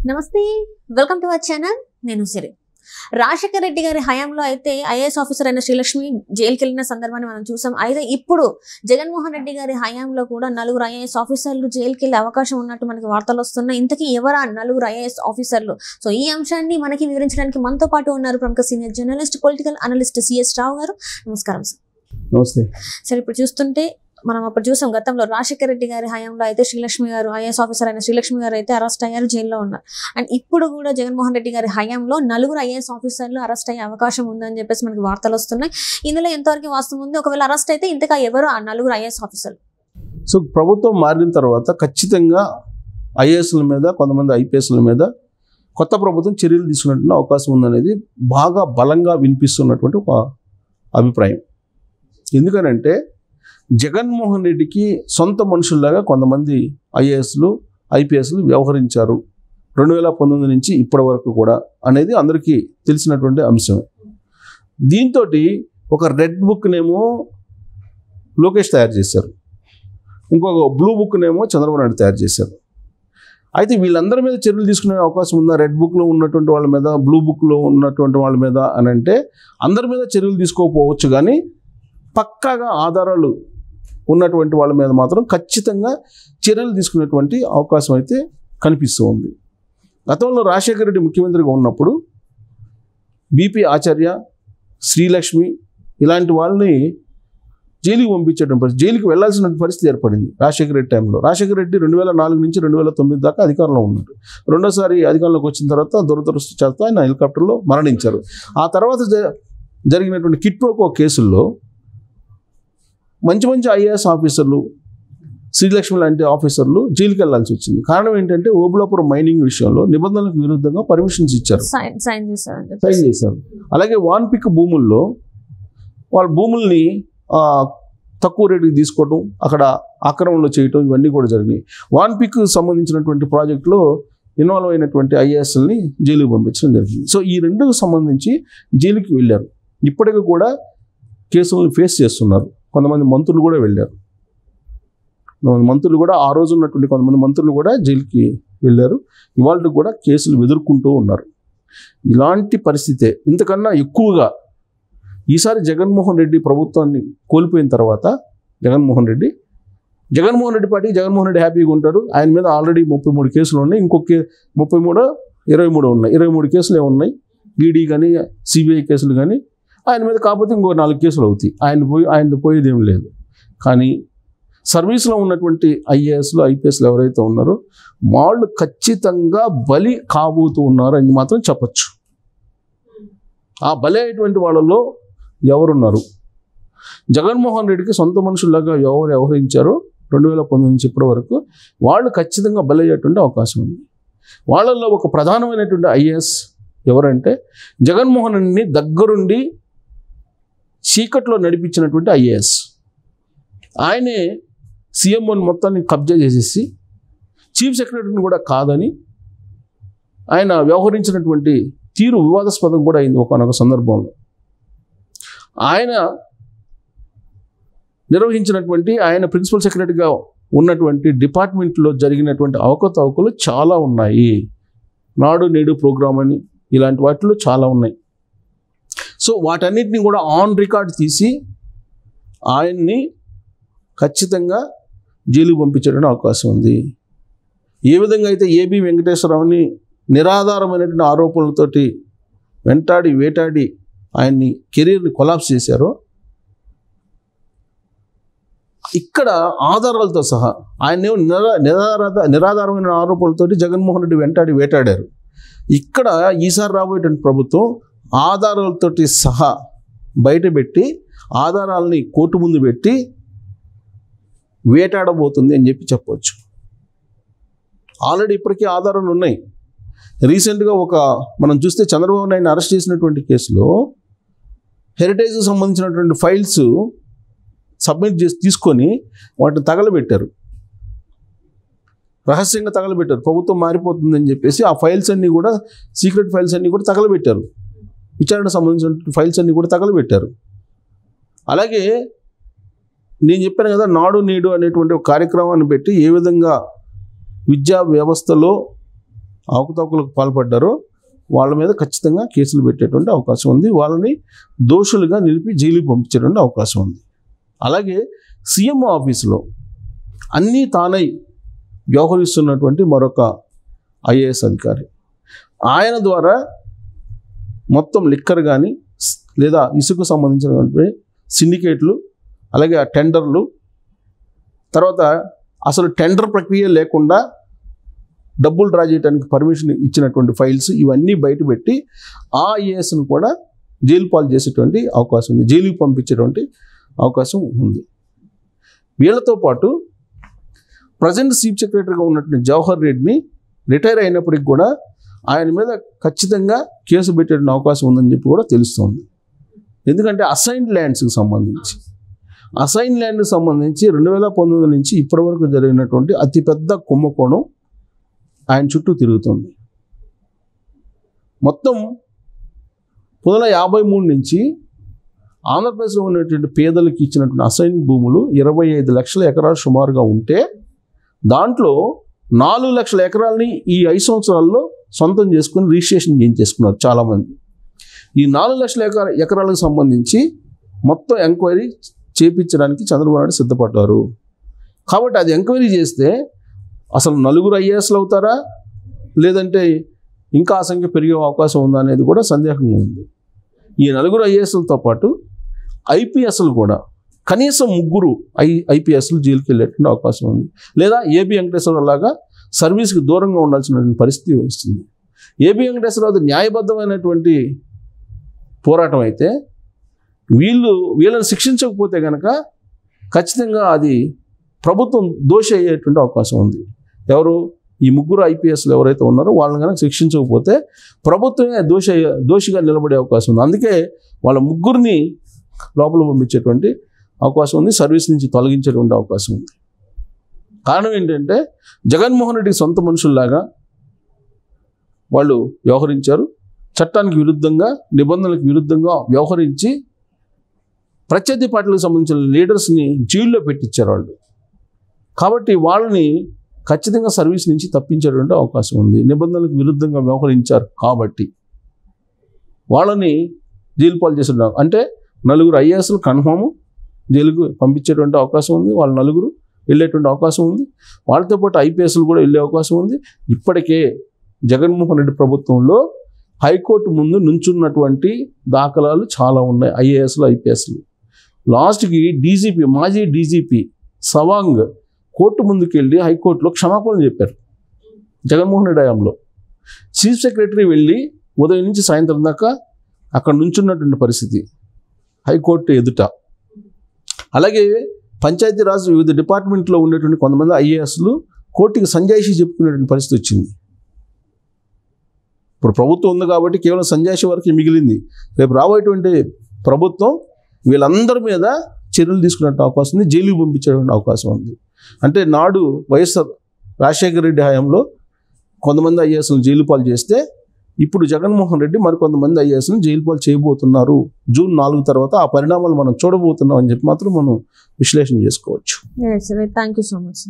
నమస్తే, welcome to our channel. నేను సిరి. రాజశేఖర రెడ్డి గారి హయాంలో అయితే ఐఏఎస్ ఆఫీసర్ అయిన శ్రీలక్ష్మి జైలుకి వెళ్ళిన సందర్భాన్ని మనం చూసాం. అయితే ఇప్పుడు జగన్మోహన్ రెడ్డి గారి హయాంలో కూడా నలుగురు ఐఏఎస్ ఆఫీసర్లు జైలుకి వెళ్ళే అవకాశం ఉన్నట్టు మనకి వార్తలు వస్తున్నాయి. ఇంతకీ ఎవరా నలుగురు ఐఏఎస్ ఆఫీసర్లు? సో ఈ అంశాన్ని మనకి వివరించడానికి మనతో పాటు ఉన్నారు ప్రముఖ senior journalist, political analyst C S Rao గారు. నమస్కారం సార్. నమస్తే సార్, ఇప్పుడు చూస్తుంటే మనం అప్పుడు చూసాం గతంలో రాజశేఖర రెడ్డి గారి హయాంలో అయితే శ్రీలక్ష్మి గారు, ఐఏఎస్ ఆఫీసర్ అయిన శ్రీలక్ష్మి గారు అయితే అరెస్ట్ అయ్యారు, జైల్లో ఉన్నారు. అండ్ ఇప్పుడు కూడా జగన్మోహన్ రెడ్డి గారి హయాంలో నలుగురు ఐఏఎస్ ఆఫీసర్లు అరెస్ట్ అయ్యే అవకాశం ఉందని చెప్పేసి మనకి వార్తలు వస్తున్నాయి. ఇందులో ఎంతవరకు వాస్తవం ఉంది? ఒకవేళ అరెస్ట్ అయితే ఇంతగా ఎవరు ఆ నలుగురు ఐఏఎస్ ఆఫీసర్లు? సో ప్రభుత్వం మారిన తర్వాత ఖచ్చితంగా ఐఏఎస్ల మీద, కొంతమంది ఐపీఎస్ల మీద కొత్త ప్రభుత్వం చర్యలు తీసుకున్నటువంటి అవకాశం ఉందనేది బాగా బలంగా వినిపిస్తున్నటువంటి ఒక అభిప్రాయం. ఎందుకనంటే జగన్మోహన్ రెడ్డికి సొంత మనుషుల్లాగా కొంతమంది ఐఏఎస్లు, ఐపీఎస్లు వ్యవహరించారు 2019 నుంచి ఇప్పటి వరకు కూడా అనేది అందరికీ తెలిసినటువంటి అంశమే. దీంతో ఒక రెడ్ బుక్నేమో లోకేష్ తయారు చేశారు, ఇంకొక బ్లూ బుక్నేమో చంద్రబాబు నాయుడు తయారు చేశారు. అయితే వీళ్ళందరి మీద చర్యలు తీసుకునే అవకాశం ఉందా? రెడ్ బుక్లో ఉన్నటువంటి వాళ్ళ మీద, బ్లూ బుక్లో ఉన్నటువంటి వాళ్ళ మీద అని అంటే అందరి మీద చర్యలు తీసుకోకపోవచ్చు, కానీ పక్కాగా ఆధారాలు ఉన్నటువంటి వాళ్ళ మీద మాత్రం ఖచ్చితంగా చర్యలు తీసుకునేటువంటి అవకాశం అయితే కనిపిస్తూ ఉంది. గతంలో రాజశేఖర రెడ్డి ముఖ్యమంత్రిగా ఉన్నప్పుడు బీపీ ఆచార్య, శ్రీలక్ష్మి ఇలాంటి వాళ్ళని జైలుకి పంపించేటువంటి పరిస్థితి, జైలుకి వెళ్లాల్సిన పరిస్థితి ఏర్పడింది రాజశేఖర రెడ్డి టైంలో. రాజశేఖర రెడ్డి 2004 నుంచి 2009 దాకా అధికారంలో ఉన్నారు. రెండోసారి అధికారంలోకి వచ్చిన తర్వాత దురదృష్టవశాత్తు ఆయన హెలికాప్టర్లో మరణించారు. ఆ తర్వాత జరిగినటువంటి కిట్ ప్రోకో కేసుల్లో మంచి మంచి ఐఏఎస్ ఆఫీసర్లు, శ్రీలక్ష్మి లాంటి ఆఫీసర్లు జైలుకి వెళ్లాల్సి వచ్చింది. కారణం ఏంటంటే ఓబులాపురం మైనింగ్ విషయంలో నిబంధనలకు విరుద్ధంగా పర్మిషన్స్ ఇచ్చారు, సైన్ చేశారు. అలాగే వాన్పిక్ భూముల్లో వాళ్ళ భూముల్ని తక్కువ రేటుకి తీసుకోవడం, అక్కడ ఆక్రమణలు చేయటం, ఇవన్నీ కూడా జరిగినాయి. వాన్పిక్ సంబంధించినటువంటి ప్రాజెక్టులో ఇన్వాల్వ్ అయినటువంటి ఐఏఎస్ని జైలుకి పంపించడం జరిగింది. సో ఈ రెండుకు సంబంధించి జైలుకి వెళ్ళారు. ఇప్పటికీ కూడా కేసులను ఫేస్ చేస్తున్నారు. కొంతమంది మంత్రులు కూడా వెళ్ళారు. మంత్రులు కూడా, ఆ రోజు ఉన్నటువంటి కొంతమంది మంత్రులు కూడా జైలుకి వెళ్ళారు. ఇవాళ కూడా కేసులు ఎదుర్కొంటూ ఉన్నారు. ఇలాంటి పరిస్థితే ఇంతకన్నా ఎక్కువగా ఈసారి జగన్మోహన్ రెడ్డి ప్రభుత్వాన్ని కోల్పోయిన తర్వాత జగన్మోహన్ రెడ్డి పార్టీ, జగన్మోహన్ రెడ్డి హ్యాపీగా ఉంటారు. ఆయన మీద ఆల్రెడీ 33 కేసులు ఉన్నాయి. ఇంకొక 23 ఉన్నాయి. 23 కేసులు ఏమున్నాయి, ఈడీ కానీ సిబిఐ కేసులు కానీ. ఆయన మీద కాకపోతే ఇంకో 4 కేసులు అవుతాయి. ఆయన పోయేది ఏం లేదు. కానీ సర్వీస్లో ఉన్నటువంటి ఐఏఎస్లు, ఐపీఎస్లు ఎవరైతే ఉన్నారో వాళ్ళు ఖచ్చితంగా బలి కాబోతూ ఉన్నారు అని మాత్రం చెప్పచ్చు. ఆ బలి అయ్యేటువంటి వాళ్ళలో ఎవరున్నారు? జగన్మోహన్ రెడ్డికి సొంత మనుషుల్లాగా ఎవరు వ్యవహరించారో 2019 నుంచి ఇప్పటి వరకు వాళ్ళు ఖచ్చితంగా బలి అయ్యేటువంటి అవకాశం ఉంది. వాళ్ళల్లో ఒక ప్రధానమైనటువంటి ఐఏఎస్ ఎవరంటే జగన్మోహన్ రెడ్డిని దగ్గరుండి చీకట్లో నడిపించినటువంటి ఐఏఎస్. ఆయనే సీఎంఓని మొత్తాన్ని కబ్జా చేసేసి చీఫ్ సెక్రటరీని కూడా కాదని ఆయన వ్యవహరించినటువంటి తీరు వివాదాస్పదం కూడా అయింది ఒకనొక సందర్భంలో. ఆయన నిర్వహించినటువంటి, ఆయన ప్రిన్సిపల్ సెక్రటరీగా ఉన్నటువంటి డిపార్ట్మెంట్లో జరిగినటువంటి అవకతవకలు చాలా ఉన్నాయి. నాడు నేడు ప్రోగ్రామ్ అని ఇలాంటి వాటిలో చాలా ఉన్నాయి. సో వాటన్నిటిని కూడా ఆన్ రికార్డ్ తీసి ఆయన్ని ఖచ్చితంగా జైలుకు పంపించడానికి అవకాశం ఉంది. ఏ విధంగా అయితే ఏబి వెంకటేశ్వరరావుని నిరాధారమైనటువంటి ఆరోపణలతోటి వేటాడి ఆయన్ని కెరీర్ని కొలాప్స్ చేశారో, ఇక్కడ ఆధారాలతో సహా ఆయన నిరాధారమైన ఆరోపణలతోటి జగన్మోహన్ రెడ్డి వేటాడారు. ఇక్కడ ఈసారి రాబోయేటువంటి ప్రభుత్వం ఆధారాలతోటి సహా బయటపెట్టి, ఆధారాలని కోర్టు ముందు పెట్టి వేటాడబోతుంది అని చెప్పొచ్చు. ఆల్రెడీ ఇప్పటికీ ఆధారాలు ఉన్నాయి. రీసెంట్గా మనం చూస్తే చంద్రబాబు నాయుడిని అరెస్ట్ చేసినటువంటి కేసులో హెరిటేజ్కి సంబంధించినటువంటి ఫైల్స్ సబ్మిట్ చేసి తీసుకొని వాటిని తగలబెట్టారు, రహస్యంగా తగలబెట్టారు. ప్రభుత్వం మారిపోతుందని చెప్పేసి ఆ ఫైల్స్ అన్నీ కూడా, సీక్రెట్ ఫైల్స్ అన్నీ కూడా తగలబెట్టారు. విచారణకు సంబంధించిన ఫైల్స్ అన్నీ కూడా తగలబెట్టారు. అలాగే నేను చెప్పాను కదా, నాడు నేడు అనేటువంటి ఒక కార్యక్రమాన్ని పెట్టి ఏ విధంగా విద్యా వ్యవస్థలో అవకతవకలకు పాల్పడ్డారో వాళ్ళ మీద ఖచ్చితంగా కేసులు పెట్టేటువంటి అవకాశం ఉంది. వాళ్ళని దోషులుగా నిలిపి జైలుకి పంపించేటువంటి అవకాశం ఉంది. అలాగే సీఎం ఆఫీసులో అన్నీ తానై వ్యవహరిస్తున్నటువంటి మరొక ఐఏఎస్ అధికారి, ఆయన ద్వారా మొత్తం లిక్కర్ కానీ లేదా ఇసుకు సంబంధించినటువంటి సిండికేట్లు, అలాగే ఆ టెండర్లు, తర్వాత అసలు టెండర్ ప్రక్రియ లేకుండా డబ్బులు డ్రా చేయడానికి పర్మిషన్ ఇచ్చినటువంటి ఫైల్స్ ఇవన్నీ బయటపెట్టి ఆ ఐఏఎస్ను కూడా జైలు పాలు చేసేటువంటి అవకాశం ఉంది, జైలుకి పంపించేటువంటి అవకాశం ఉంది. వీళ్ళతో పాటు ప్రజెంట్ చీఫ్ సెక్రటరీగా ఉన్నటువంటి జవహర్ రెడ్డిని రిటైర్ అయినప్పటికి కూడా ఆయన మీద ఖచ్చితంగా కేసు పెట్టేటువంటి అవకాశం ఉందని చెప్పి కూడా తెలుస్తోంది. ఎందుకంటే అసైన్డ్ ల్యాండ్స్కి సంబంధించి 2019 నుంచి ఇప్పటివరకు జరిగినటువంటి అతిపెద్ద కుంభకోణం ఆయన చుట్టూ తిరుగుతుంది. మొత్తం 1953 నుంచి ఆంధ్రప్రదేశ్లో ఉన్నటువంటి పేదలకు ఇచ్చినటువంటి అసైన్ భూములు 25 లక్షల ఎకరాలు సుమారుగా ఉంటే దాంట్లో 4 లక్షల ఎకరాలని ఈ 5 సంవత్సరాల్లో సొంతం చేసుకుని రిజిస్ట్రేషన్ చేయించేసుకున్నారు చాలామంది. ఈ 4 లక్షల ఎకరాలకు సంబంధించి మొత్తం ఎంక్వైరీ చేయించడానికి చంద్రబాబు నాయుడు సిద్ధపడ్డారు. కాబట్టి అది ఎంక్వైరీ చేస్తే అసలు 4 ఐఏఎస్లు అవుతారా, లేదంటే ఇంకా ఆ సంఖ్య పెరిగే అవకాశం ఉందా అనేది కూడా సందేహంగా ఉంది. ఈ 4 ఐఏఎస్లతో పాటు ఐపీఎస్లు కూడా కనీసం 3 ఐపీఎస్లు జైలుకి వెళ్ళేటువంటి అవకాశం ఉంది. లేదా ఏబి వెంకటేశ్వరరావు లాగా సర్వీస్కి దూరంగా ఉండాల్సినటువంటి పరిస్థితి వస్తుంది. ఏబి వెంకటేశ్వరరావు నాయబద్ధమైనటువంటి పోరాటం అయితే వీళ్ళని శిక్షించకపోతే కనుక ఖచ్చితంగా అది ప్రభుత్వం దోషి అయ్యేటువంటి అవకాశం ఉంది. ఎవరు ఈ 3 ఐపీఎస్లు ఎవరైతే ఉన్నారో వాళ్ళని కనుక శిక్షించకపోతే ప్రభుత్వమే దోషిగా నిలబడే అవకాశం ఉంది. అందుకే వాళ్ళ 3 లోపల పంపించేటువంటి అవకాశం ఉంది, సర్వీస్ నుంచి తొలగించేటువంటి అవకాశం ఉంది. కారణం ఏంటంటే జగన్మోహన్ రెడ్డి సొంత మనుషుల్లాగా వాళ్ళు వ్యవహరించారు. చట్టానికి విరుద్ధంగా, నిబంధనలకు విరుద్ధంగా వ్యవహరించి ప్రత్యర్థి పార్టీలకు సంబంధించిన లీడర్స్ని జైల్లో పెట్టించారు వాళ్ళు. కాబట్టి వాళ్ళని ఖచ్చితంగా సర్వీస్ నుంచి తప్పించేటువంటి అవకాశం ఉంది. నిబంధనలకు విరుద్ధంగా వ్యవహరించారు కాబట్టి వాళ్ళని జైలు పాలు చేసిన అంటే 4 ఐఏఎస్లు కన్ఫామ్ జైలుకు పంపించేటువంటి అవకాశం ఉంది. వాళ్ళు 4 వెళ్ళేటువంటి అవకాశం ఉంది. వాళ్ళతో పాటు ఐపీఎస్లు కూడా వెళ్ళే అవకాశం ఉంది. ఇప్పటికే జగన్మోహన్ రెడ్డి ప్రభుత్వంలో హైకోర్టు ముందు నుంచున్నటువంటి దాఖలాలు చాలా ఉన్నాయి. ఐఏఎస్లు, ఐపీఎస్లు లాస్ట్కి డీజీపీ, మాజీ డీజీపీ సవాంగ్ కోర్టు ముందుకు వెళ్ళి హైకోర్టులో క్షమాపణలు చెప్పారు. జగన్మోహన్ రెడ్డి హయాంలో చీఫ్ సెక్రటరీ వెళ్ళి ఉదయం నుంచి సాయంత్రం దాకా అక్కడ నుంచున్నటువంటి పరిస్థితి హైకోర్టు ఎదుట. అలాగే పంచాయతీరాజ్ వివిధ డిపార్ట్మెంట్లో ఉండేటువంటి కొంతమంది ఐఏఎస్లు కోర్టుకి సంజాయిషి చెప్పుకునేటువంటి పరిస్థితి వచ్చింది. ఇప్పుడు ప్రభుత్వం ఉంది కాబట్టి కేవలం సంజాయిషి వరకు మిగిలింది. రేపు రాబోయేటువంటి ప్రభుత్వం వీళ్ళందరి మీద చర్యలు తీసుకునే అవకాశం ఉంది, జైలుకి పంపించేటువంటి అవకాశం ఉంది. అంటే నాడు వైఎస్ఆర్ రాజశేఖర రెడ్డి హయాంలో కొంతమంది ఐఏఎస్లను జైలు పాలు చేస్తే ఇప్పుడు జగన్మోహన్ రెడ్డి మరికొంతమంది ఐఏఎస్లను జైలు పాలు చేయబోతున్నారు. జూన్ 4 తర్వాత ఆ పరిణామాలు మనం చూడబోతున్నాం అని చెప్పి మాత్రం మనం విశ్లేషణ చేసుకోవచ్చు. Thank you so much.